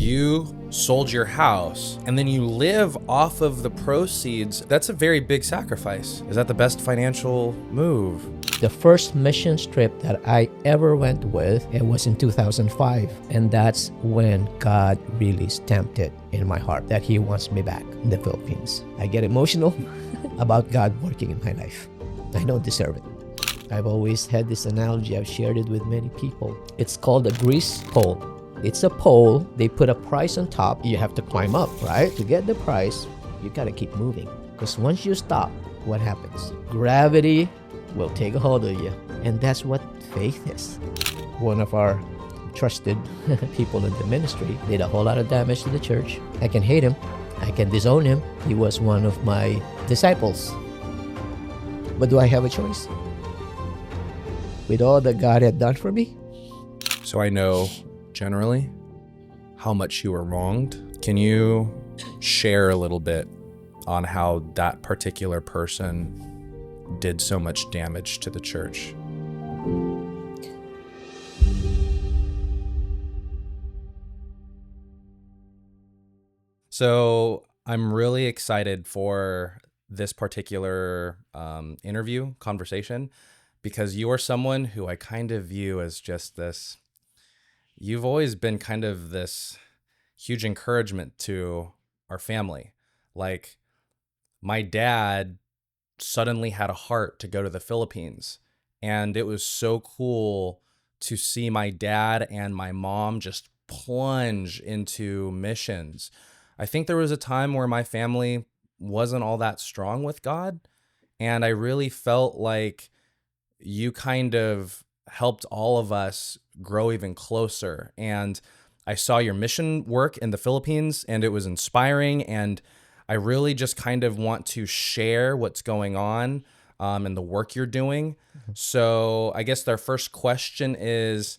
you sold your house and then you live off of the proceeds. That's a very big sacrifice. Is that the best financial move? The first mission trip that I ever went with, it was in 2005. And that's when God really stamped it in my heart that He wants me back in the Philippines. I get emotional about God working in my life. I don't deserve it. I've always had this analogy. I've shared it with many people. It's called a grease pole. It's a pole. They put a prize on top. You have to climb up, right? To get the prize, you got to keep moving. Because once you stop, what happens? Gravity will take a hold of you. And that's what faith is. One of our trusted people in the ministry did a whole lot of damage to the church. I can hate him. I can disown him. He was one of my disciples. But do I have a choice? With all that God had done for me? So I know generally how much you were wronged. Can you share a little bit on how that particular person did so much damage to the church? So I'm really excited for this particular conversation, because you are someone who I kind of view as just this, you've always been kind of this huge encouragement to our family. Like, my dad suddenly had a heart to go to the Philippines, and it was so cool to see my dad and my mom just plunge into missions. I think there was a time where my family wasn't all that strong with God, and I really felt like you kind of helped all of us grow even closer. And I saw your mission work in the Philippines, and it was inspiring. And I really just kind of want to share what's going on and the work you're doing. So I guess our first question is,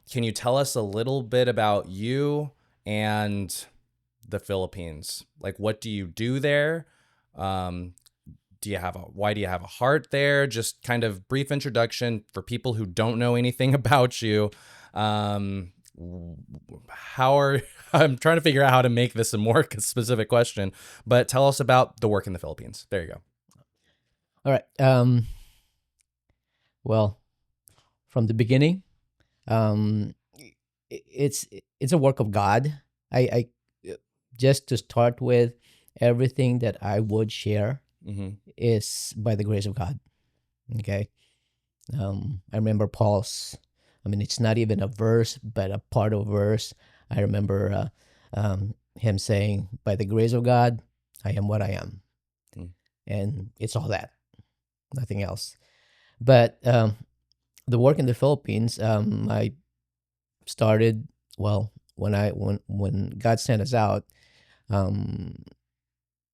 can you tell us a little bit about you and the Philippines? Like, what do you do there? Why do you have a heart there? Just kind of brief introduction for people who don't know anything about you. I'm trying to figure out how to make this a more specific question, but tell us about the work in the Philippines. There you go. All right. Well, from the beginning, it's a work of God. I just to start with, everything that I would share is by the grace of God. Okay. I remember Paul's, it's not even a verse, but a part of a verse. I remember him saying, by the grace of God, I am what I am. And it's all that, nothing else. But the work in the Philippines, I started, when God sent us out,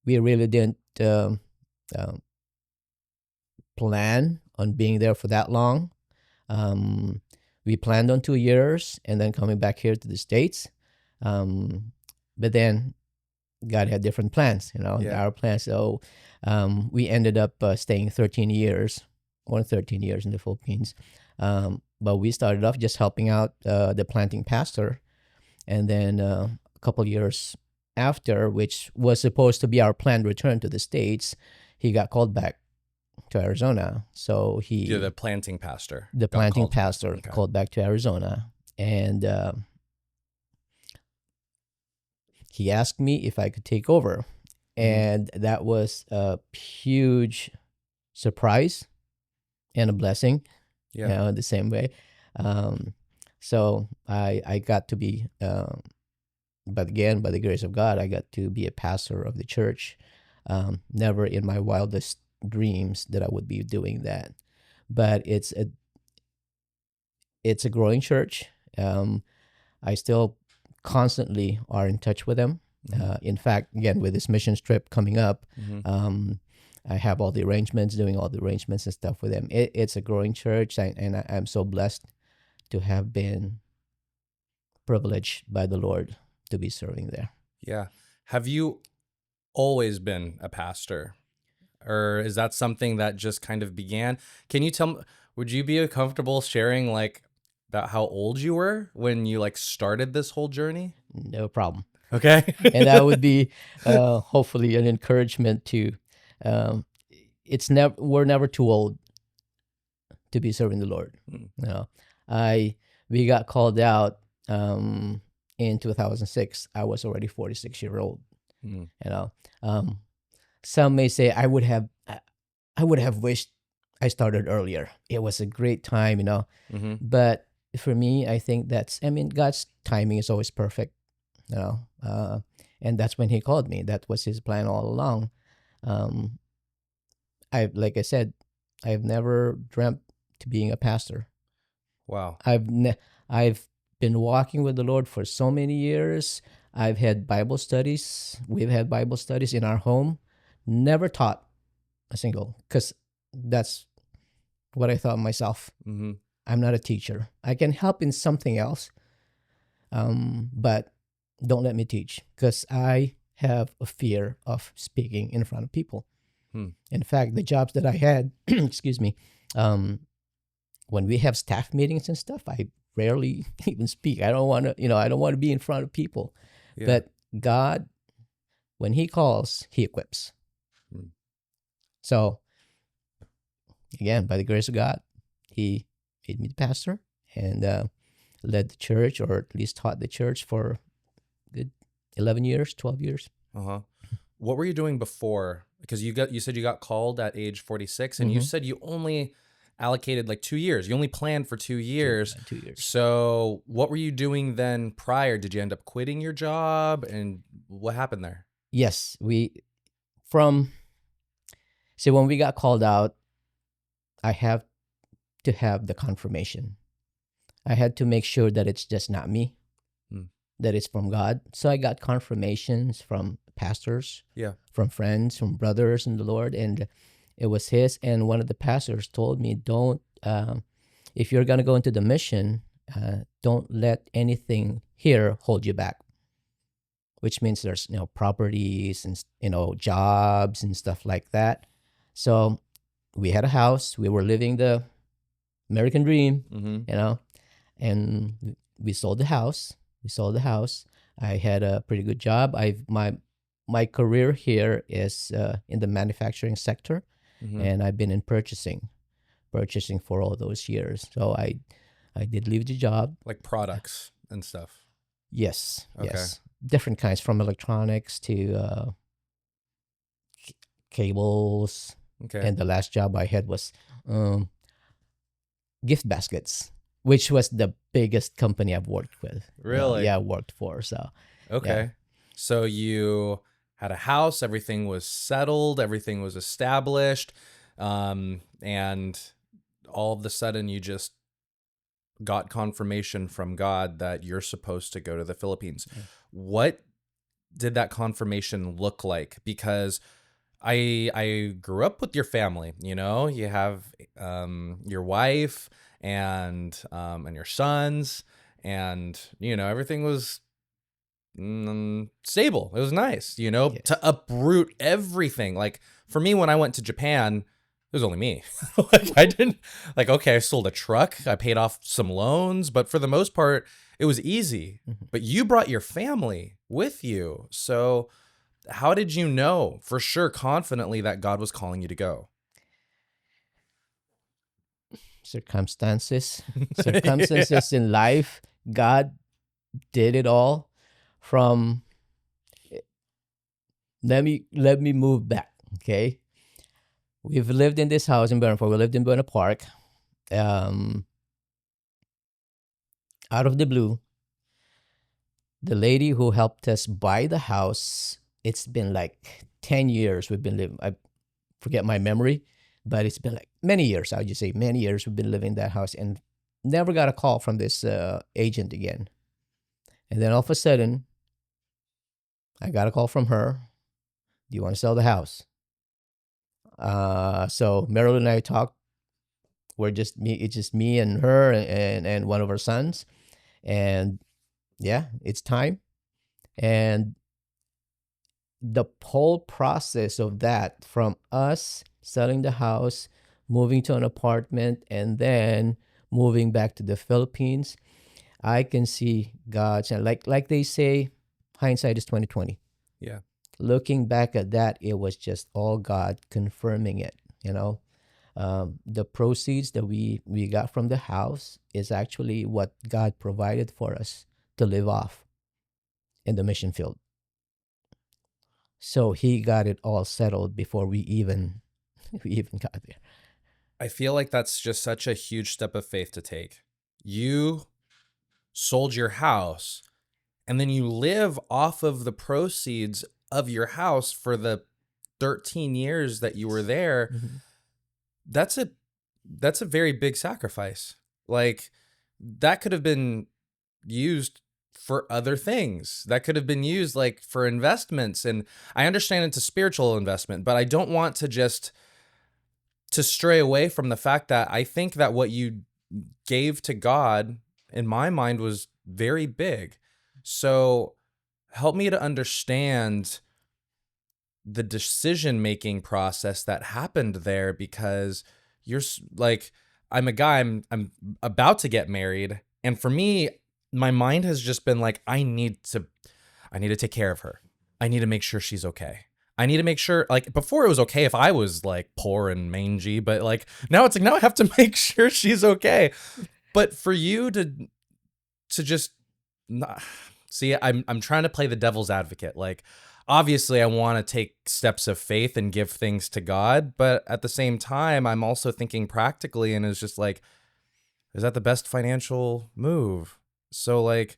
we really didn't plan on being there for that long. We planned on 2 years and then coming back here to the States. But then God had different plans, our plans. So we ended up staying 13 years in the Philippines. But we started off just helping out the planting pastor. And then a couple years after, which was supposed to be our planned return to the States, he got called back to Arizona. So The planting pastor called back to Arizona. And he asked me if I could take over. And that was a huge surprise and a blessing, in the same way. So I got to be, but again, by the grace of God, I got to be a pastor of the church. Never in my wildest dreams that I would be doing that. But it's a growing church. I still constantly are in touch with them. In fact, again, with this missions trip coming up, I have doing all the arrangements and stuff with them. It's a growing church, and I'm so blessed to have been privileged by the Lord to be serving there. Yeah. Have you always been a pastor, or is that something that just kind of began? Can you tell me, would you be comfortable sharing like about how old you were when you like started this whole journey? No problem. Okay. And that would be hopefully an encouragement to. Um, we're never too old to be serving the Lord. Mm, You know, we got called out in 2006. I was already 46-year old. mm, You know, um, some may say I would have wished I started earlier. It was a great time, mm-hmm. but for me, I think God's timing is always perfect, you know, and that's when He called me. That was His plan all along. Um, like I said, I've never dreamt to being a pastor. Wow. I've been walking with the Lord for so many years. I've had Bible studies. We've had Bible studies in our home. Never taught a single, because that's what I thought myself. Mm-hmm. I'm not a teacher. I can help in something else, but don't let me teach, because I have a fear of speaking in front of people. In fact, the jobs that I had, excuse me, when we have staff meetings and stuff, I rarely even speak. I don't want to, I don't want to be in front of people. Yeah. But God, when He calls, He equips. So, again, by the grace of God, He made me the pastor and led the church, or at least taught the church for good 11 years, 12 years. Uh-huh. What were you doing before? Because you said you got called at age 46, and you said you only allocated like 2 years. You only planned for 2 years. 2 years. So what were you doing then prior? Did you end up quitting your job? And what happened there? Yes, when we got called out, I have to have the confirmation. I had to make sure that it's just not me, that it's from God. So I got confirmations from pastors, from friends, from brothers in the Lord, and it was His. And one of the pastors told me, don't, if you're going to go into the mission, don't let anything here hold you back. Which means there's, properties and, jobs and stuff like that. So we had a house. We were living the American dream, and we sold the house. I had a pretty good job. My career here is in the manufacturing sector, and I've been in purchasing for all those years. So I did leave the job. Like products and stuff. Yes. Okay. Yes. Different kinds, from electronics to cables. Okay. And the last job I had was gift baskets, which was the biggest company I've worked with. Really? Worked for. So. Okay. Yeah. So you had a house, everything was settled, everything was established, and all of a sudden you just got confirmation from God that you're supposed to go to the Philippines. Yeah. What did that confirmation look like? Because I grew up with your family, you have your wife and your sons, and everything was stable. It was nice, Yes. To uproot everything. Like for me, when I went to Japan, it was only me. Like I didn't okay, I sold a truck, I paid off some loans, but for the most part, it was easy. But you brought your family with you. So how did you know for sure, confidently, that God was calling you to go? Circumstances in life. God did it all. From let me move back. Okay, we've lived in this house in Burnford. We lived in Buena Park. Out of the blue, the lady who helped us buy the house, it's been like 10 years we've been living. I forget my memory, but it's been like many years. I would just say many years we've been living in that house, and never got a call from this agent again. And then all of a sudden, I got a call from her. Do you want to sell the house? So Marilyn and I talked. It's just me and her and one of our sons. And yeah, it's time. And the whole process of that, from us selling the house, moving to an apartment, and then moving back to the Philippines, I can see God's, and like they say, hindsight is 2020. Yeah. Looking back at that, it was just all God confirming it. The proceeds that we got from the house is actually what God provided for us to live off in the mission field. So He got it all settled before we even got there. I feel like that's just such a huge step of faith to take. You sold your house, and then you live off of the proceeds of your house for the 13 years that you were there. Mm-hmm. That's a very big sacrifice. Like, that could have been used for other things. That could have been used like for investments. And I understand it's a spiritual investment, but I don't want to stray away from the fact that I think that what you gave to God, in my mind, was very big. So help me to understand the decision-making process that happened there, because you're like, I'm a guy, I'm about to get married. And for me, my mind has just been like, I need to take care of her. I need to make sure she's okay. I need to make sure, like, before it was okay if I was like poor and mangy, but like now it's like, now I have to make sure she's okay. But for you to just not, see, I'm trying to play the devil's advocate. Like, obviously I want to take steps of faith and give things to God, but at the same time, I'm also thinking practically, and it's just like, is that the best financial move? So like,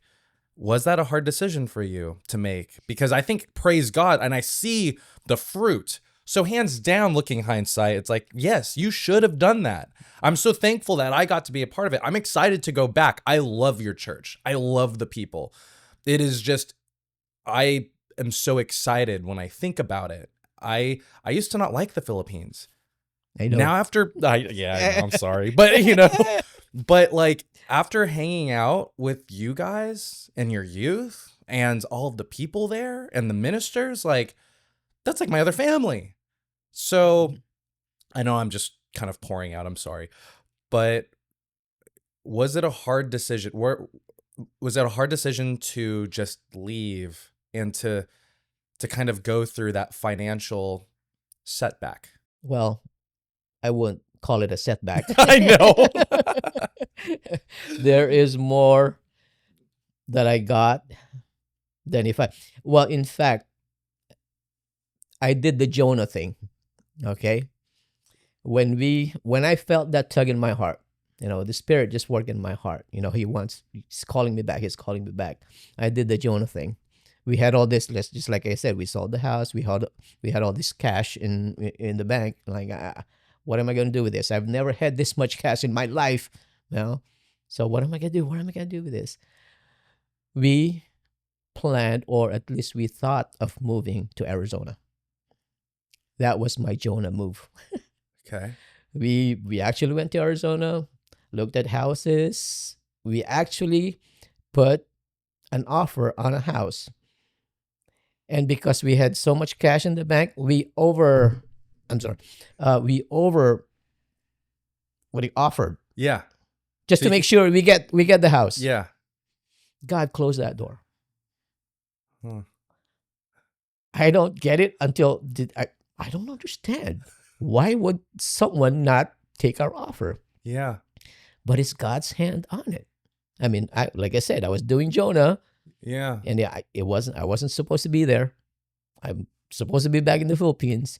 was that a hard decision for you to make? Because I think, praise God, and I see the fruit. So hands down, looking hindsight, it's like, yes, you should have done that. I'm so thankful that I got to be a part of it. I'm excited to go back. I love your church. I love the people. It is just, I am so excited when I think about it. I used to not like the Philippines. I know. Now after, I know, I'm sorry, but but like after hanging out with you guys and your youth and all of the people there and the ministers, like, that's like my other family. So I know I'm just kind of pouring out, I'm sorry, but was it a hard decision? Was it a hard decision to just leave and to kind of go through that financial setback? Well, I wouldn't call it a setback. I know. There is more that I got than well, in fact, I did the Jonah thing. Okay. When I felt that tug in my heart, the Spirit just worked in my heart. He's calling me back. He's calling me back. I did the Jonah thing. We had all this, just like I said, we sold the house. We had all this cash in the bank. Like, what am I going to do with this? I've never had this much cash in my life. So what am I going to do? What am I going to do with this? We planned, or at least we thought of moving to Arizona. That was my Jonah move. Okay. We actually went to Arizona, looked at houses. We actually put an offer on a house. And because we had so much cash in the bank, we offered. Yeah. Just to make sure we get the house. Yeah. God closed that door. Hmm. I don't get it until I don't understand. Why would someone not take our offer? Yeah. But it's God's hand on it. I mean, like I said, I was doing Jonah. Yeah. And I wasn't supposed to be there. I'm supposed to be back in the Philippines,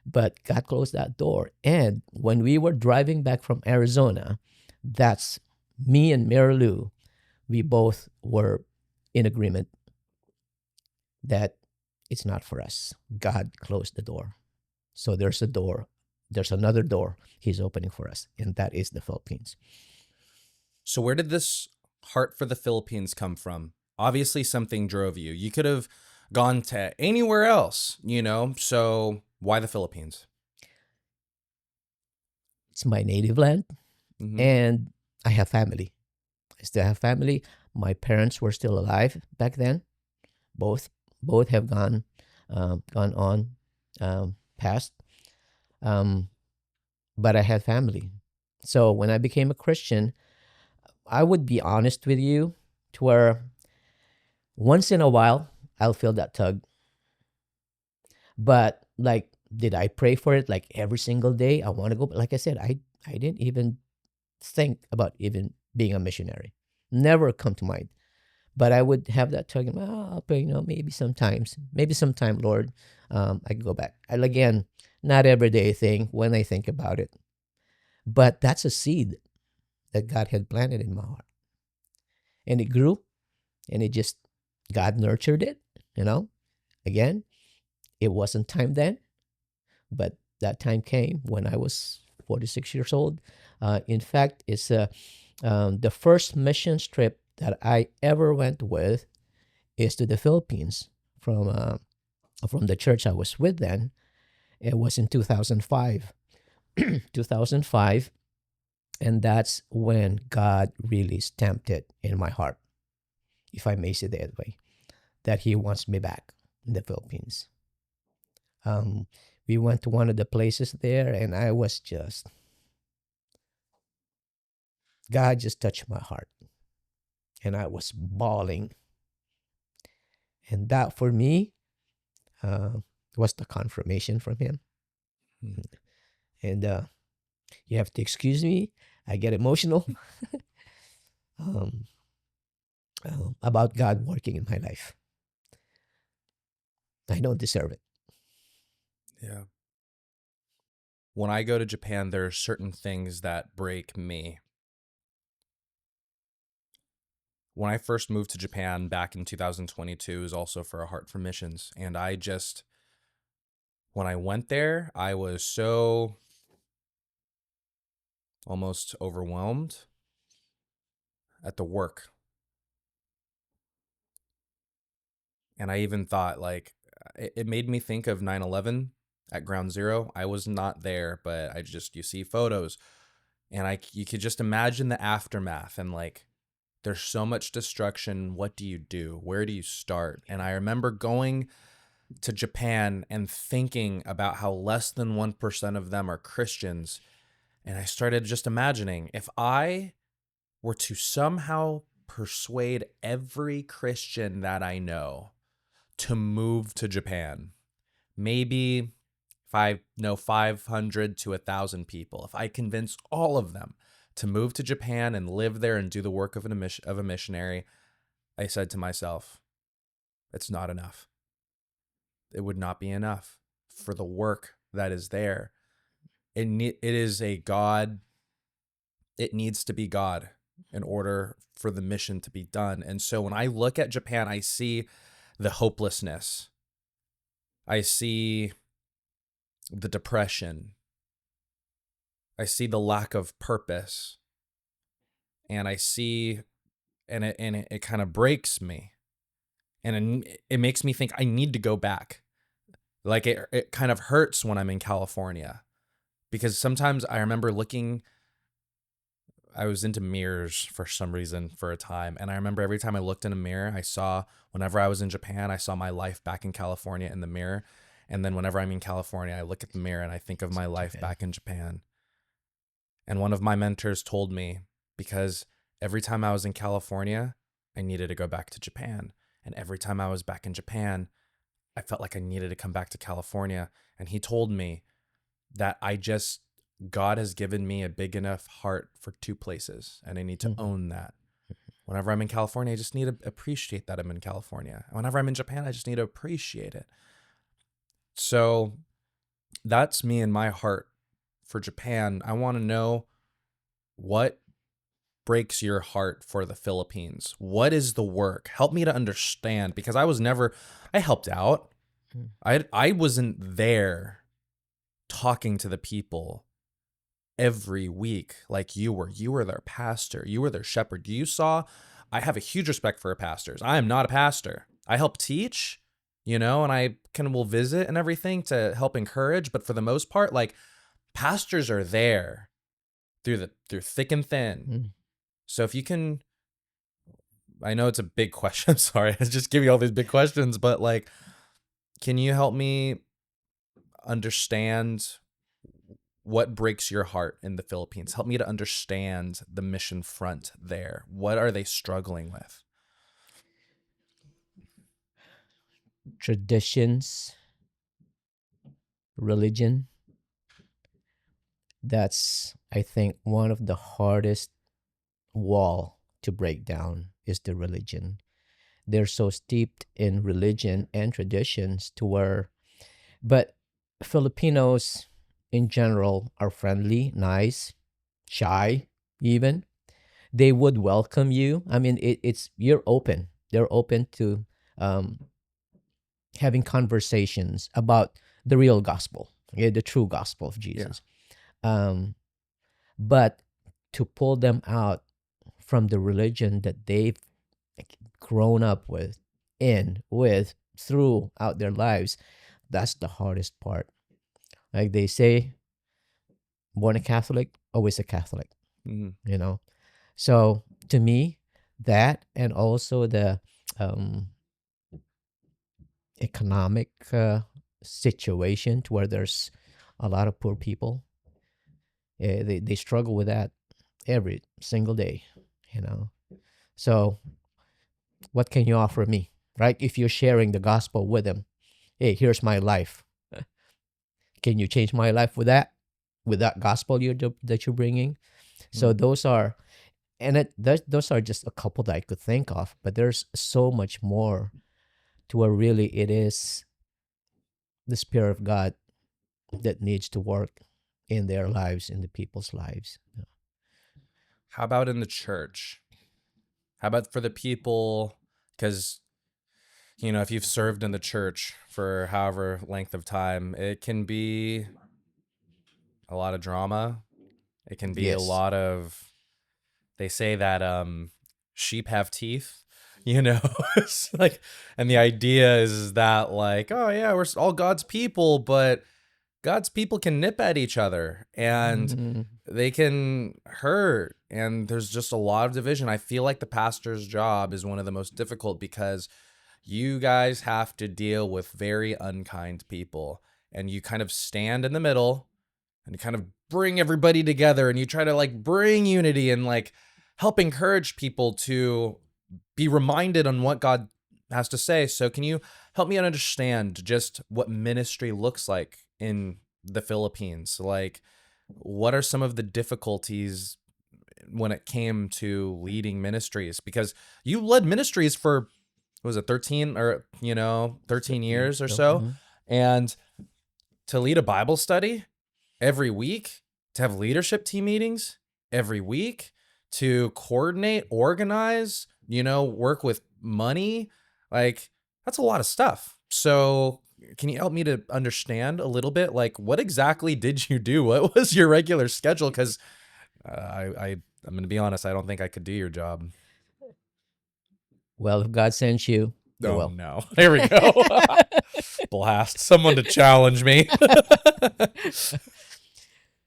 but God closed that door. And when we were driving back from Arizona, that's me and Mary Lou, we both were in agreement that it's not for us. God closed the door. So there's a door. There's another door He's opening for us, and that is the Philippines. So where did this heart for the Philippines come from? Obviously, something drove you. You could have gone to anywhere else, so why the Philippines? It's my native land, Mm-hmm. and I have family. I still have family. My parents were still alive back then. Both have gone on, passed. But I had family. So when I became a Christian, I would be honest with you, to where once in a while I'll feel that tug. But like, did I pray for it like every single day? I want to go. Like I said, I didn't even think about even being a missionary. Never come to mind. But I would have that tug. I'll pray. Maybe sometimes, maybe sometime, Lord, I can go back. And again, not everyday thing when I think about it. But that's a seed that God had planted in my heart, and it grew, and it just God nurtured it. Again, it wasn't time then, but that time came when I was 46 years old. In fact, it's the first mission trip that I ever went with is to the Philippines from the church I was with then. It was in 2005. 2005, and that's when God really stamped it in my heart, if I may say that way, that He wants me back in the Philippines. Um, we went to one of the places there, and God just touched my heart, and I was bawling. And that for me was the confirmation from Him. Hmm. And you have to excuse me, I get emotional um, about God working in my life. I don't deserve it. Yeah. When I go to Japan, there are certain things that break me. When I first moved to Japan back in 2022, it was also for a Heart for Missions. And when I went there, I was so almost overwhelmed at the work. And I even thought, like, it made me think of 9/11 at Ground Zero. I was not there, but you see photos, and you could just imagine the aftermath, and like, there's so much destruction. What do you do? Where do you start? And I remember going to Japan and thinking about how less than 1% of them are Christians. And I started just imagining, if I were to somehow persuade every Christian that I know to move to Japan, maybe if I know 500 to 1,000 people, if I convince all of them to move to Japan and live there and do the work of a missionary, I said to myself, it's not enough. It would not be enough for the work that is there. It is a God. It needs to be God in order for the mission to be done. And so when I look at Japan, I see the hopelessness. I see the depression. I see the lack of purpose. And I see, and it kind of breaks me. And it makes me think I need to go back. Like it kind of hurts when I'm in California, because sometimes I remember I was into mirrors for some reason for a time. And I remember every time I looked in a mirror, whenever I was in Japan, I saw my life back in California in the mirror. And then whenever I'm in California, I look at the mirror and I think of my life back in Japan. And one of my mentors told me, because every time I was in California, I needed to go back to Japan. And every time I was back in Japan, I felt like I needed to come back to California. And he told me that God has given me a big enough heart for two places, and I need to own that. Whenever I'm in California, I just need to appreciate that I'm in California. Whenever I'm in Japan, I just need to appreciate it. So that's me and my heart for Japan. I want to know, what breaks your heart for the Philippines? What is the work? Help me to understand, because I helped out. I wasn't there talking to the people every week like you were. You were their pastor. You were their shepherd. I have a huge respect for pastors. I am not a pastor. I help teach, and I will visit and everything to help encourage. But for the most part, like, pastors are there through thick and thin. So if you can, I know it's a big question. I'm sorry. I just give you all these big questions, but like, can you help me understand what breaks your heart in the Philippines? Help me to understand the mission front there. What are they struggling with? Traditions, religion. That's, I think, one of the hardest wall to break down is the religion. They're so steeped in religion and traditions to where, but Filipinos in general are friendly, nice, shy, even. They would welcome you. I mean, it's you're open. They're open to um, having conversations about the real gospel, okay, the true gospel of Jesus. Um, but to pull them out from the religion that they've grown up with, throughout their lives, that's the hardest part. Like they say, born a Catholic, always a Catholic, Mhm. you know? So to me, that and also the um, economic situation to where there's a lot of poor people, they struggle with that every single day, you know? So what can you offer me, right? If you're sharing the gospel with them, hey, here's my life. Can you change my life with that gospel that you're bringing? So Mm. those are, and those are just a couple that I could think of, but there's so much more to where really it is the Spirit of God that needs to work in their lives, in the people's lives. How about in the church? How about for the people? Because, if you've served in the church for however length of time, it can be a lot of drama. It can be a Yes. lot of, they say that sheep have teeth, you know? It's like, and the idea is that, like, oh yeah, we're all God's people, but God's people can nip at each other and Mm, they can hurt. And there's just a lot of division. I feel like the pastor's job is one of the most difficult because you guys have to deal with very unkind people and you kind of stand in the middle and you kind of bring everybody together and you try to like bring unity and like help encourage people to be reminded on what God has to say. So can you help me understand just what ministry looks like in the Philippines? Like, what are some of the difficulties when it came to leading ministries? Because you led ministries for, what was it, 13 or, 13 years or so. mhm. And to lead a Bible study every week, to have leadership team meetings every week, to coordinate, organize, work with money, like that's a lot of stuff. So can you help me to understand a little bit, like what exactly did you do? What was your regular schedule? Because I'm going to be honest, I don't think I could do your job. Well, if God sends you, you Oh will. no. Here we go. Blast someone to challenge me.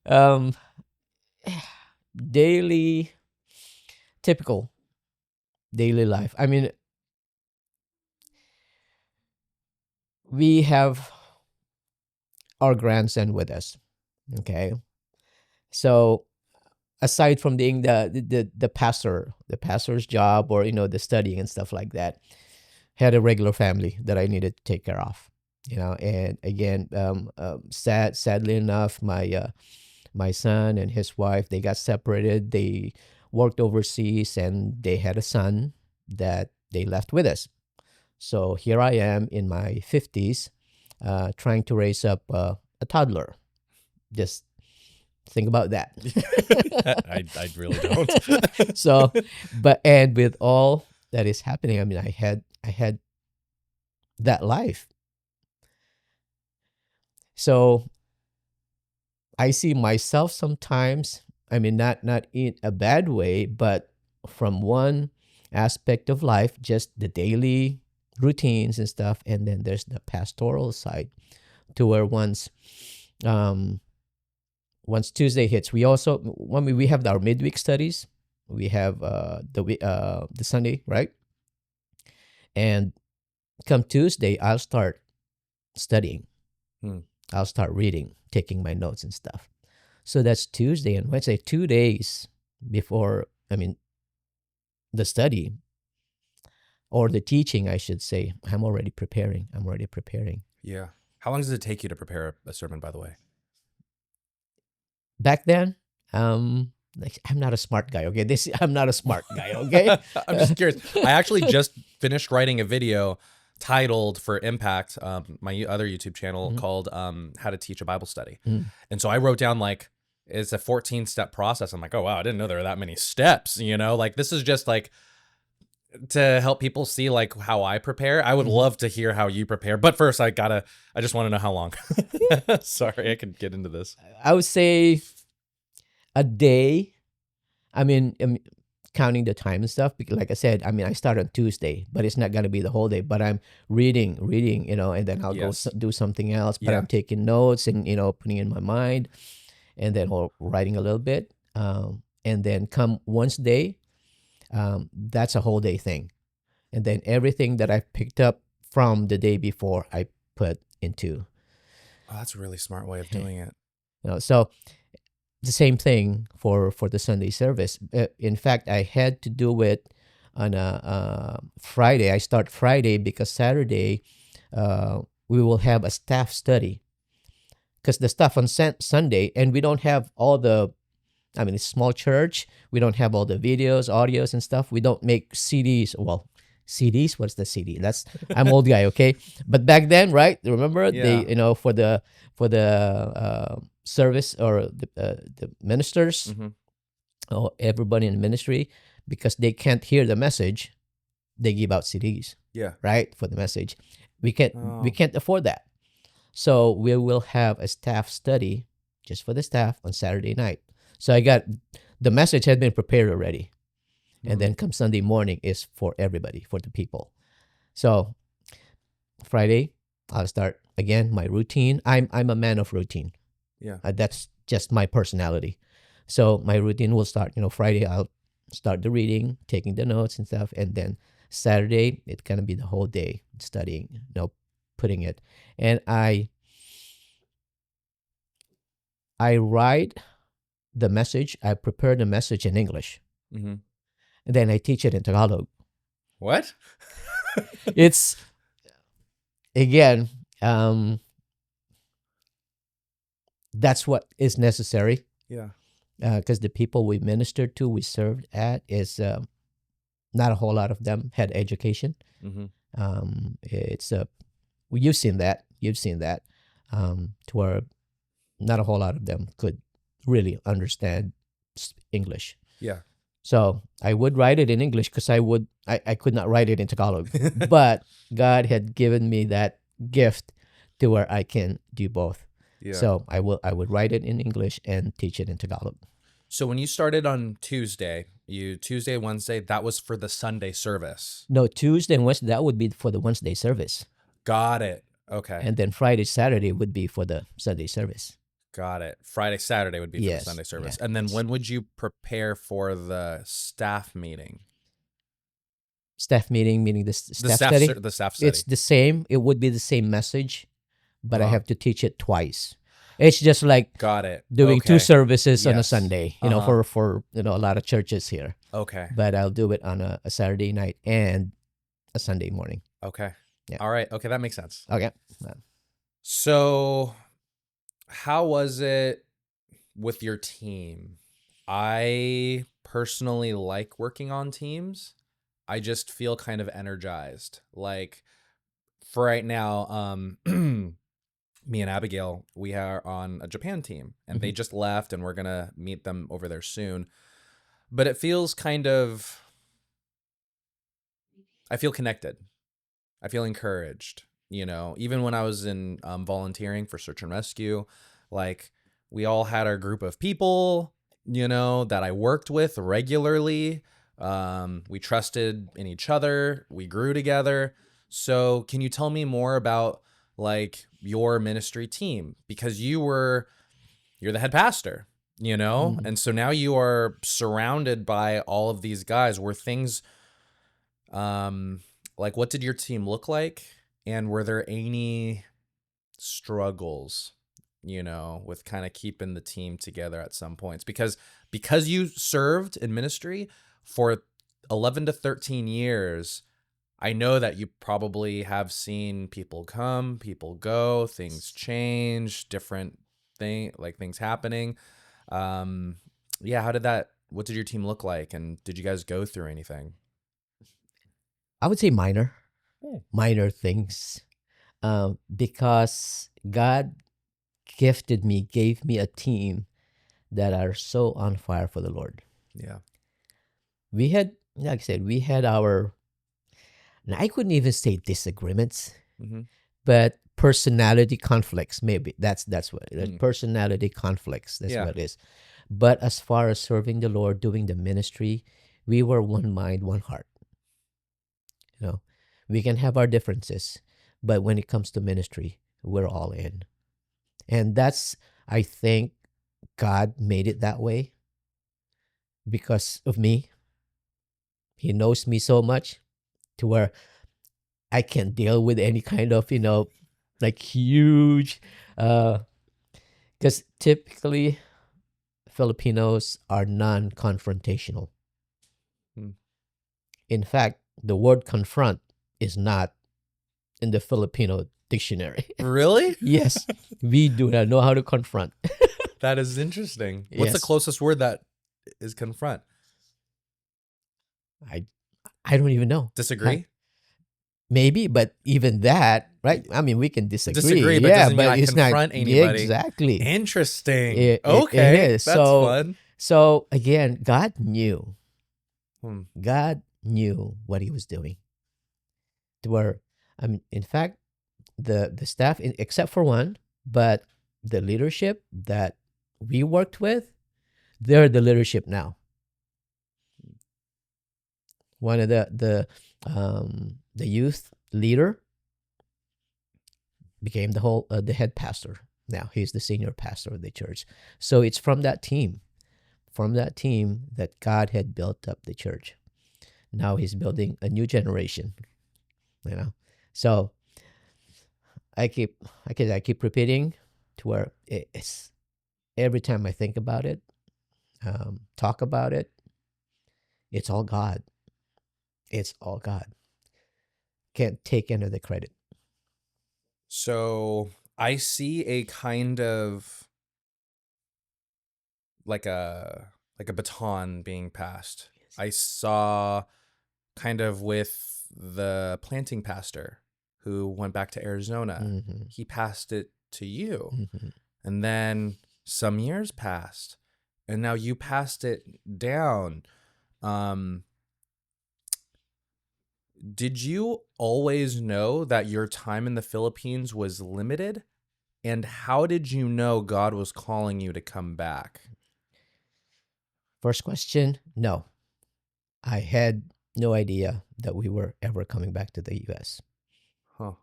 um, daily, typical daily life. I mean, we have our grandson with us. Okay, so aside from being the pastor's job, or the studying and stuff like that, had a regular family that I needed to take care of. And again, sadly enough, my son and his wife, they got separated. They worked overseas, and they had a son that they left with us. So here I am in my 50s, trying to raise up a toddler. Just think about that. I really don't. So, and with all that is happening, I mean, I had that life. So I see myself sometimes, I mean, not in a bad way, but from one aspect of life, just the daily routines and stuff, and then there's the pastoral side, to where um, once Tuesday hits, we also, when we have our midweek studies, we have the Sunday, right? And come Tuesday, I'll start studying. Hmm. I'll start reading, taking my notes and stuff. So that's Tuesday and Wednesday, 2 days before, the study or the teaching, I should say. I'm already preparing. Yeah. How long does it take you to prepare a sermon, by the way? Back then, I'm not a smart guy, okay? I'm not a smart guy, okay? I'm just curious. I actually just finished writing a video titled for Impact, my other YouTube channel, called How to Teach a Bible Study. And so I wrote down, like, it's a 14-step process. I'm like, oh, wow, I didn't know there were that many steps, Like, this is just, like, to help people see, like, how I prepare. I would love to hear how you prepare. But first, I just want to know how long. Sorry, I could get into this. I would say a day. Counting the time and stuff, because like I said, I start on Tuesday, but it's not going to be the whole day, but I'm reading, and then I'll Yes. go do something else, but Yeah. I'm taking notes and, putting in my mind, and then or writing a little bit. And then come Wednesday, that's a whole day thing. And then everything that I picked up from the day before, I put into. Oh, that's a really smart way of doing it. So the same thing for the Sunday service. In fact, I had to do it on a Friday. I start Friday because Saturday we will have a staff study, because the stuff on Sunday, and we don't have all the, it's a small church. We don't have all the videos, audios, and stuff. We don't make CDs. Well, CDs. What's the CD? I'm old guy, okay. But back then, right? Remember Yeah. they, for the service or the ministers, or everybody in the ministry, because they can't hear the message, they give out CDs. Yeah. Right, for the message. We can't afford that, so we will have a staff study just for the staff on Saturday night. So the message had been prepared already, and then come Sunday morning is for everybody, for the people. So Friday, I'll start again my routine. I'm a man of routine. Yeah. That's just my personality. So my routine will start, Friday I'll start the reading, taking the notes and stuff, and then Saturday it's gonna be the whole day studying, putting it. And I write the message. I prepare the message in English, and then I teach it in Tagalog. What? It's again, that's what is necessary. Yeah. Because the people we ministered to, we served at, is not a whole lot of them had education. It's you've seen that, to where not a whole lot of them could really understand English. Yeah. So I would write it in English because I could not write it in Tagalog. But God had given me that gift to where I can do both. Yeah. So I would write it in English and teach it in Tagalog. So when you started on Tuesday, Wednesday, that was for the Sunday service. No, Tuesday and Wednesday, that would be for the Wednesday service. Got it. Okay. And then Friday, Saturday would be for the Sunday service. Got it. Friday, Saturday would be for the Sunday service. Yeah. And then when would you prepare for the staff meeting? Staff meeting, meaning the staff study? The staff study. It's the same. It would be the same message, but I Uh-huh. have to teach it twice. It's just like Got it. doing two Okay. services on a Yes. Sunday, Uh-huh. for a lot of churches here. Okay. But I'll do it on a Saturday night and a Sunday morning. Okay. Yeah. All right. Okay, that makes sense. Okay. So, how was it with your team? I personally like working on teams. I just feel kind of energized. Like, for right now, me and Abigail, we are on a Japan team, and they just left, and we're gonna meet them over there soon. But it feels kind of, I feel connected. I feel encouraged. Even when I was in volunteering for search and rescue, like, we all had our group of people, that I worked with regularly. We trusted in each other. We grew together. So can you tell me more about, like, your ministry team? Because you're the head pastor, and so now you are surrounded by all of these guys. Were things, like, what did your team look like? And were there any struggles with kind of keeping the team together at some points, because you served in ministry for 11 to 13 years. I know that you probably have seen people come, people go, things change, different things happening. Yeah, what did your team look like, and did you guys go through anything? I would say minor Hmm. minor things, because God gave me a team that are so on fire for the Lord. Yeah. We had, like I said, we had our, and I couldn't even say disagreements, Mm-hmm. but personality conflicts. Maybe that's what it is. Mm. Personality conflicts. That's Yeah. what it is. But as far as serving the Lord, doing the ministry, we were one mind, one heart. We can have our differences, but when it comes to ministry, we're all in. And that's, I think, God made it that way because of me. He knows me so much to where I can deal with any kind of, like huge, because typically Filipinos are non-confrontational. Hmm. In fact, the word confront is not in the Filipino dictionary. Really? Yes, we do not know how to confront. That is interesting. What's the Yes. closest word that is confront? I don't even know. Disagree? Maybe, but even that, right? I mean, we can disagree. But Yeah, doesn't mean but I it's not confront anybody. exactly. Interesting. It Okay. is. That's fun. So again, God knew. Hmm. God knew what He was doing. To where, I mean, in fact, the staff, except for one, but the leadership that we worked with, they're the leadership now. One of the youth leader became the head pastor. Now he's the senior pastor of the church. So it's from that team that God had built up the church. Now He's building a new generation. So I keep repeating to where it's every time I think about it, talk about it, it's all God. It's all God. Can't take any of the credit. So I see a kind of like a baton being passed. I saw kind of with the planting pastor who went back to Arizona. Mm-hmm. He passed it to you. Mm-hmm. And then some years passed, and now you passed it down. Did you always know that your time in the Philippines was limited? And how did you know God was calling you to come back? First question, no. I had no idea that we were ever coming back to the U.S. Huh.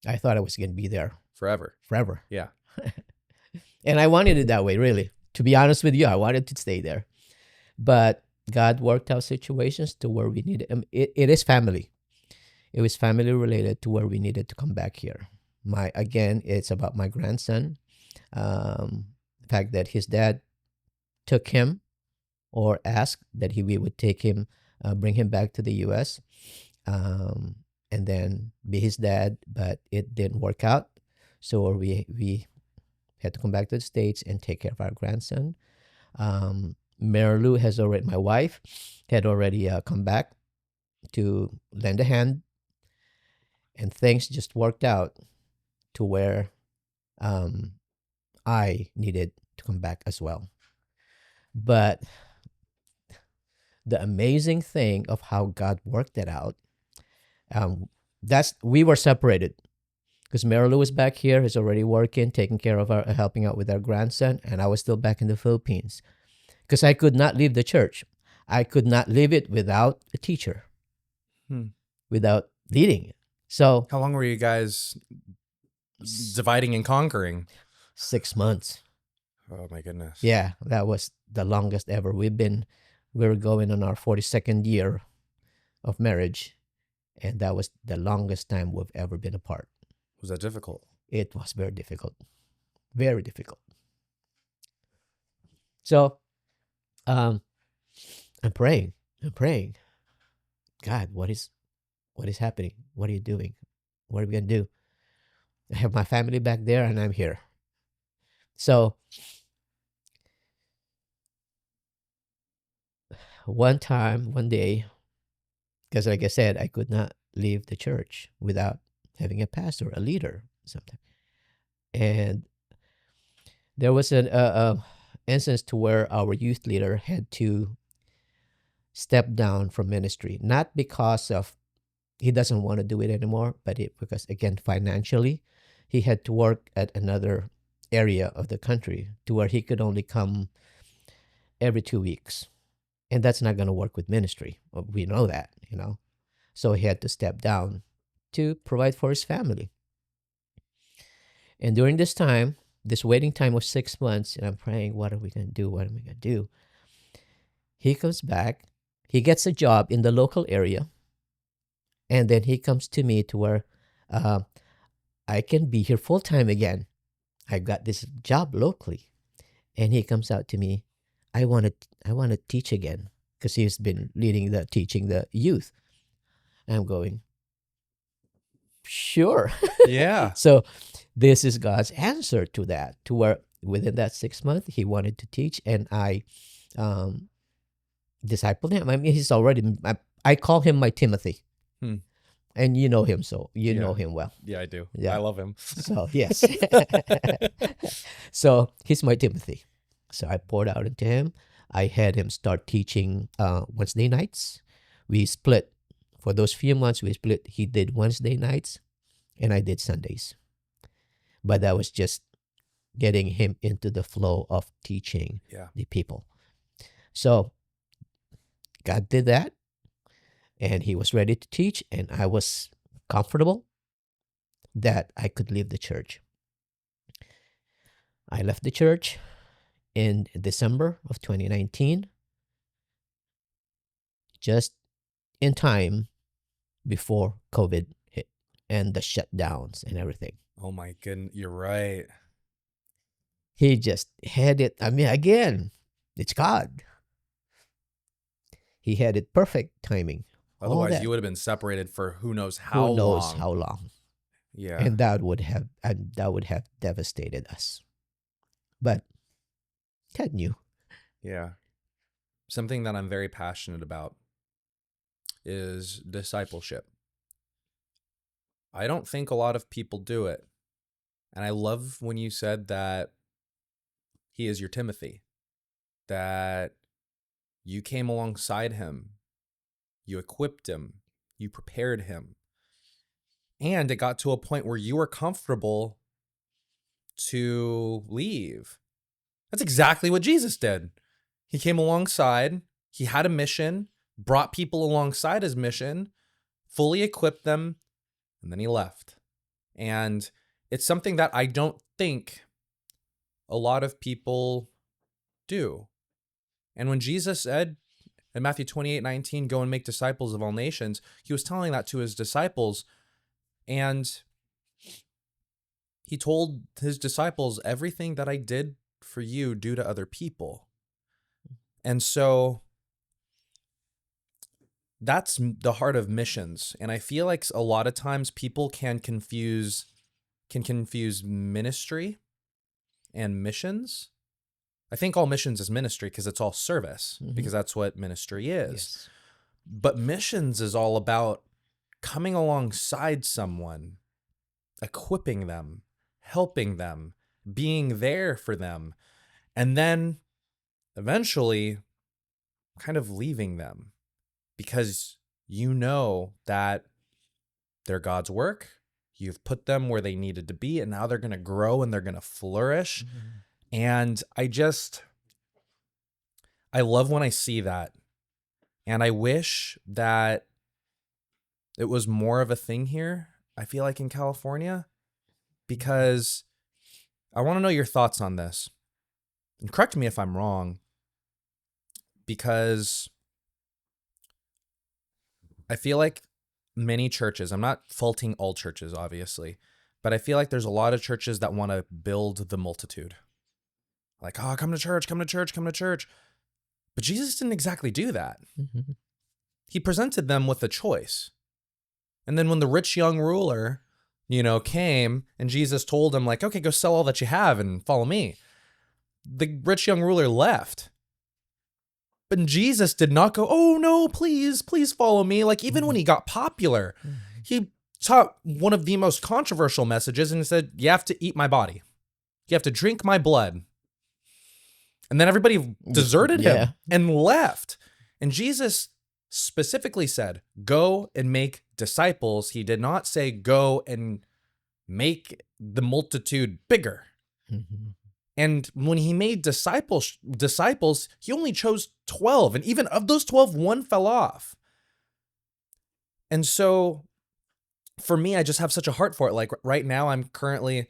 I thought I was going to be there Forever. Yeah. And I wanted it that way, really. To be honest with you, I wanted to stay there. But God worked out situations to where we needed. It is family. It was family related to where we needed to come back here. Again, it's about my grandson. The fact that his dad took him or asked that we would take him, bring him back to the U.S., and then be his dad, but it didn't work out. So we had to come back to the States and take care of our grandson. Marilu my wife, had already come back to lend a hand, and things just worked out to where I needed to come back as well. But the amazing thing of how God worked it out, we were separated because Marilu was back here, is already working, taking care of helping out with our grandson, and I was still back in the Philippines because I could not leave the church. I could not leave it without a teacher, without leading it. So how long were you guys dividing and conquering? 6 months. Oh my goodness. Yeah, that was the longest ever. We're going on our 42nd year of marriage, and that was the longest time we've ever been apart. Was that difficult? It was very difficult. Very difficult. So um, I'm praying. I'm praying. God, what is happening? What are you doing? What are we gonna do? I have my family back there, and I'm here. So one day, because like I said, I could not leave the church without having a pastor, a leader, something. And there was an instance to where our youth leader had to step down from ministry, not because of he doesn't want to do it anymore, but because again financially, he had to work at another area of the country to where he could only come every 2 weeks, and that's not going to work with ministry. We know that, So he had to step down to provide for his family. And during this time, this waiting time of 6 months, and I'm praying, what are we going to do? What are we going to do? He comes back. He gets a job in the local area. And then he comes to me to where I can be here full time again. I got this job locally. And he comes out to me, I want to teach again, because he's been teaching the youth. And I'm going, sure. Yeah. So this is God's answer to that, to where within that 6 months, he wanted to teach, and I discipled him. I mean, he's already, I call him my Timothy. And you know him, so you know him well. Yeah, I do. Yeah. I love him. So, yes. So he's my Timothy. So I poured out into him. I had him start teaching Wednesday nights. We split. For those few months, we split. He did Wednesday nights, and I did Sundays. But that was just getting him into the flow of teaching the people. So God did that, and he was ready to teach, and I was comfortable that I could leave the church. I left the church in December of 2019, just in time before COVID hit and the shutdowns and everything. Oh my goodness, you're right. He just had it. I mean, again, it's God. He had it perfect timing. Otherwise, you would have been separated for who knows how long. Who knows how long? Yeah. And that would have devastated us. But God knew. Yeah. Something that I'm very passionate about is discipleship. I don't think a lot of people do it. And I love when you said that he is your Timothy, that you came alongside him, you equipped him, you prepared him. And it got to a point where you were comfortable to leave. That's exactly what Jesus did. He came alongside, he had a mission, brought people alongside his mission, fully equipped them, and then he left. And it's something that I don't think a lot of people do. And when Jesus said in Matthew 28:19, go and make disciples of all nations, he was telling that to his disciples. And he told his disciples, everything that I did for you, do to other people. And so that's the heart of missions. And I feel like a lot of times people can confuse ministry and missions. I think all missions is ministry because it's all service, because that's what ministry is. Yes. But missions is all about coming alongside someone, equipping them, helping them, being there for them, and then eventually kind of leaving them because you know that they're God's work. You've put them where they needed to be, and now they're going to grow and they're going to flourish. And I love when I see that. And I wish that it was more of a thing here, I feel like in California, because I want to know your thoughts on this. And correct me if I'm wrong, because I feel like many churches, I'm not faulting all churches, obviously, But I feel like there's a lot of churches that want to build the multitude. Like, oh, come to church, come to church, come to church. But Jesus didn't exactly do that. Mm-hmm. He presented them with a choice. And then when the rich young ruler, came and Jesus told him, like, okay, go sell all that you have and follow me. The rich young ruler left. But Jesus did not go, oh no, please follow me. Like, even when he got popular, he taught one of the most controversial messages and said, you have to eat my body. You have to drink my blood. And then everybody deserted him and left. And Jesus specifically said, go and make disciples. He did not say go and make the multitude bigger. Mm-hmm. And when he made disciples, he only chose 12. And even of those 12, one fell off. And so for me, I just have such a heart for it. Like right now, I'm currently,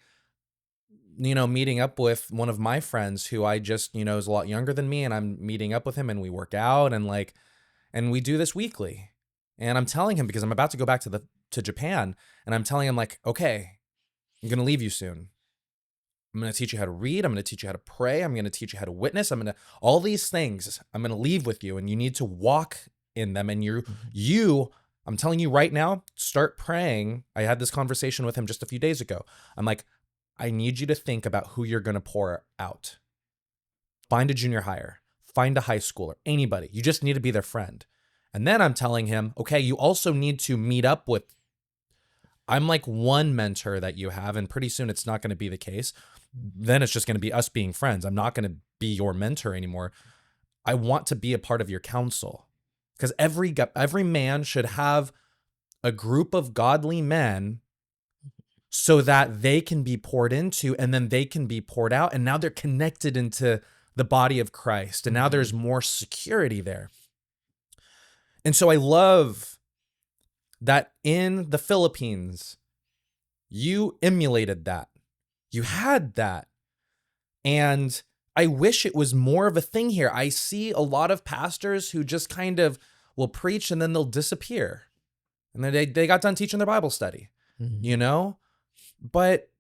meeting up with one of my friends who I just, is a lot younger than me. And I'm meeting up with him and we work out and we do this weekly. And I'm telling him, because I'm about to go back to Japan, and I'm telling him, like, okay, I'm going to leave you soon. I'm going to teach you how to read. I'm going to teach you how to pray. I'm going to teach you how to witness. All these things I'm going to leave with you, and you need to walk in them. And I'm telling you right now, start praying. I had this conversation with him just a few days ago. I'm like, I need you to think about who you're going to pour out. Find a junior higher, find a high schooler, anybody. You just need to be their friend. And then I'm telling him, okay, you also need to meet up with, I'm like one mentor that you have, and pretty soon it's not going to be the case. Then it's just going to be us being friends. I'm not going to be your mentor anymore. I want to be a part of your council, because every man should have a group of godly men so that they can be poured into, and then they can be poured out. And now they're connected into the body of Christ. And now there's more security there. And so I love that in the Philippines, you emulated that. You had that. And I wish it was more of a thing here. I see a lot of pastors who just kind of will preach and then they'll disappear. And then they got done teaching their Bible study, But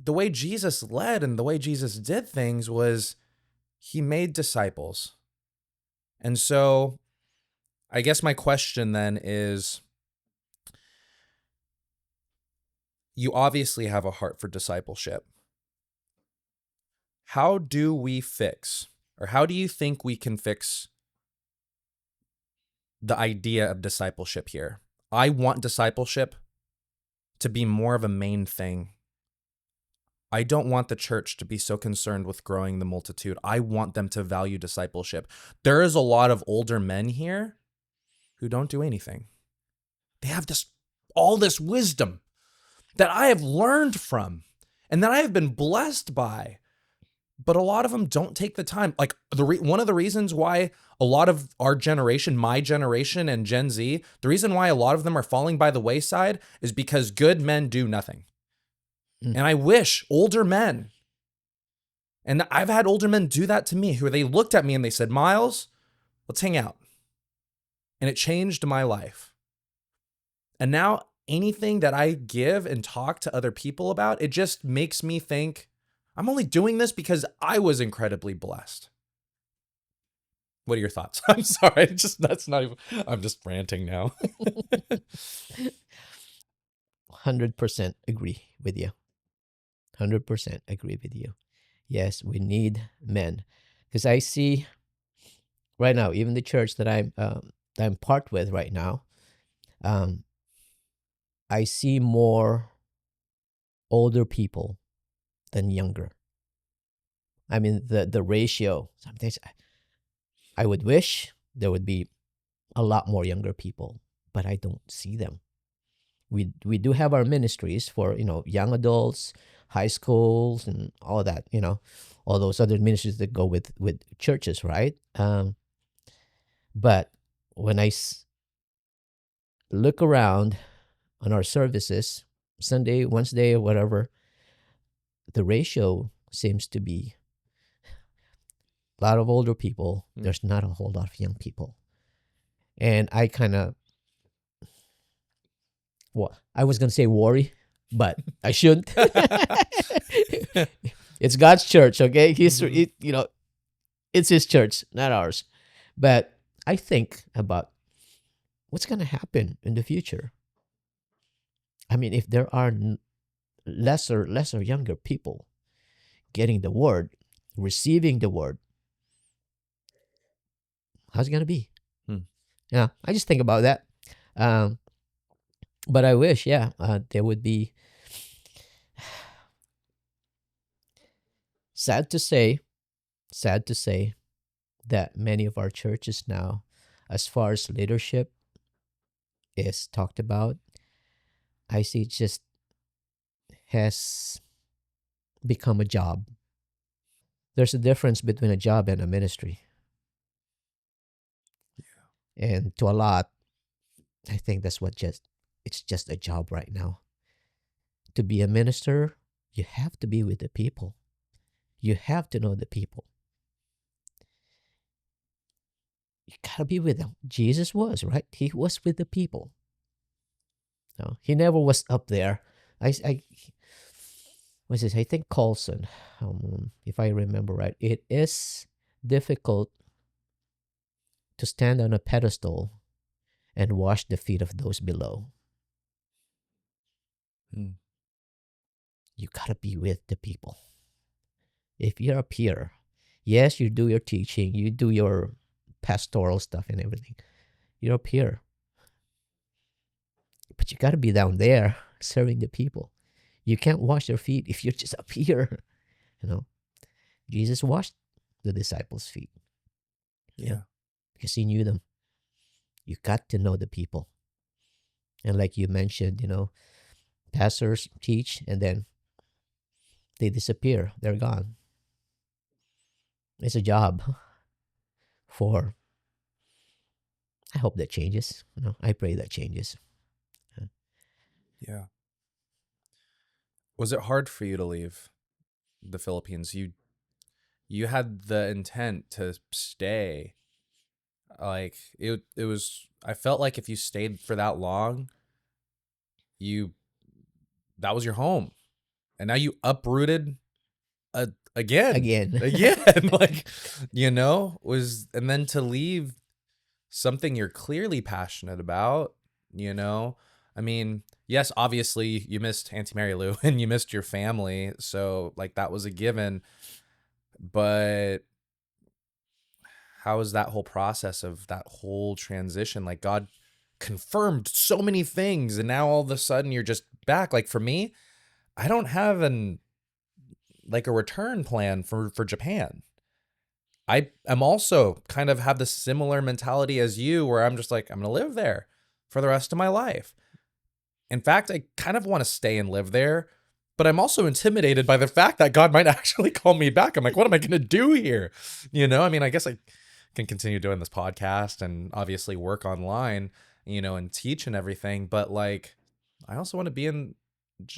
the way Jesus led and the way Jesus did things was he made disciples. And so I guess my question then is, you obviously have a heart for discipleship. How do we fix, or how do you think we can fix the idea of discipleship here? I want discipleship to be more of a main thing. I don't want the church to be so concerned with growing the multitude. I want them to value discipleship. There is a lot of older men here who don't do anything. They have all this wisdom that I have learned from and that I have been blessed by. But a lot of them don't take the time. Like one of the reasons why a lot of our generation, my generation and Gen Z, the reason why a lot of them are falling by the wayside is because good men do nothing. And I wish older men, and I've had older men do that to me, who they looked at me and they said, Miles, let's hang out. And it changed my life. And now anything that I give and talk to other people about, it just makes me think, I'm only doing this because I was incredibly blessed. What are your thoughts? I'm sorry. I'm just ranting now. 100% agree with you. 100% agree with you. Yes, we need men. Because I see right now, even the church that I'm part with right now, I see more older people than younger. I mean, the ratio, sometimes I would wish there would be a lot more younger people, but I don't see them. We do have our ministries for, young adults, high schools, and all that, all those other ministries that go with churches, right? But when I look around on our services, Sunday, Wednesday, or whatever, the ratio seems to be a lot of older people. There's not a whole lot of young people. And I kind of, I was going to say worry, but I shouldn't. It's God's church, okay? It's His church, not ours. But I think about what's going to happen in the future. I mean, if there are lesser younger people getting the word, receiving the word, how's it going to be? Yeah, I just think about that. But I wish, there would be. Sad to say that many of our churches now, as far as leadership is talked about, I see it just has become a job. There's a difference between a job and a ministry. And to a lot, I think it's just a job right now. To be a minister, you have to be with the people. You have to know the people. You gotta be with them. Jesus was, right? He was with the people. No, he never was up there. What's this? I think Colson, if I remember right, it is difficult to stand on a pedestal and wash the feet of those below. You gotta be with the people. If you're up here, yes, you do your teaching, you do your pastoral stuff and everything. You're up here. But you got to be down there serving the people. You can't wash their feet if you're just up here. Jesus washed the disciples' feet. Yeah. Because he knew them. You got to know the people. And like you mentioned, pastors teach and then they disappear. They're gone. It's a job I hope that changes. I pray that changes. Yeah. Was it hard for you to leave the Philippines? You had the intent to stay. Like it was, I felt like if you stayed for that long, that was your home. And now you uprooted again, like, and then to leave something you're clearly passionate about, I mean, yes, obviously you missed Auntie Mary Lou and you missed your family. So like that was a given, but how was that whole process of that whole transition? Like God confirmed so many things and now all of a sudden you're just back. Like for me, I don't have a return plan for Japan. I am also kind of have the similar mentality as you where I'm just like, I'm going to live there for the rest of my life. In fact, I kind of want to stay and live there, but I'm also intimidated by the fact that God might actually call me back. I'm like, what am I going to do here? I mean, I guess I can continue doing this podcast and obviously work online, and teach and everything. But like, I also want to be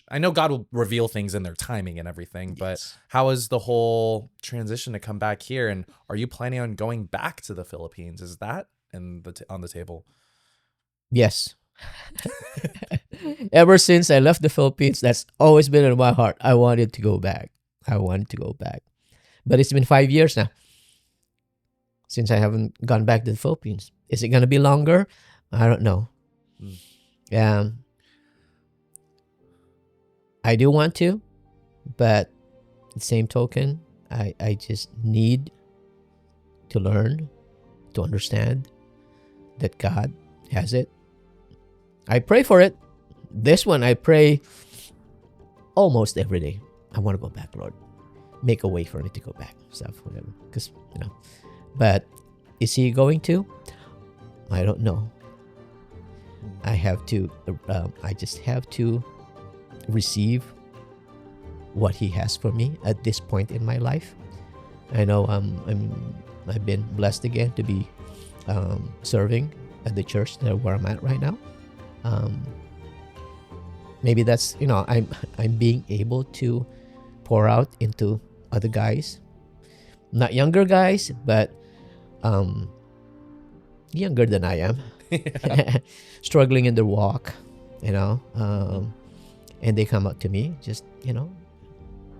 I know God will reveal things in their timing and everything, but how is the whole transition to come back here? And are you planning on going back to the Philippines? Is that on the table? Yes. Ever since I left the Philippines, that's always been in my heart. I wanted to go back. But it's been 5 years now since I haven't gone back to the Philippines. Is it going to be longer? I don't know. I do want to, but the same token, I just need to learn, to understand that God has it. I pray for it. This one I pray almost every day. I want to go back, Lord. Make a way for me to go back. Stuff, whatever. Because, But is he going to? I don't know. I just have to receive what he has for me at this point in my life. I know I've been blessed again to be serving at the church where I'm at right now. Maybe that's I'm being able to pour out into other guys, not younger guys, but younger than I am, struggling in their walk, and they come up to me, just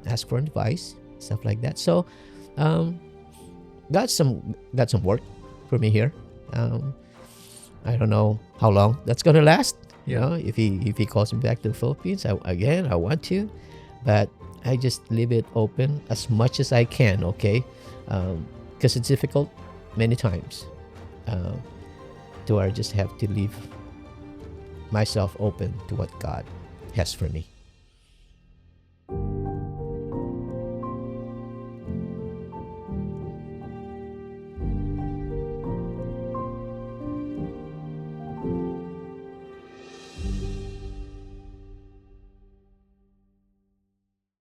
ask for advice, stuff like that. So got some work for me here. I don't know how long that's gonna last. If he calls me back to the Philippines, I want to, but I just leave it open as much as I can. Okay, because it's difficult many times. Do I just have to leave myself open to what God has for me?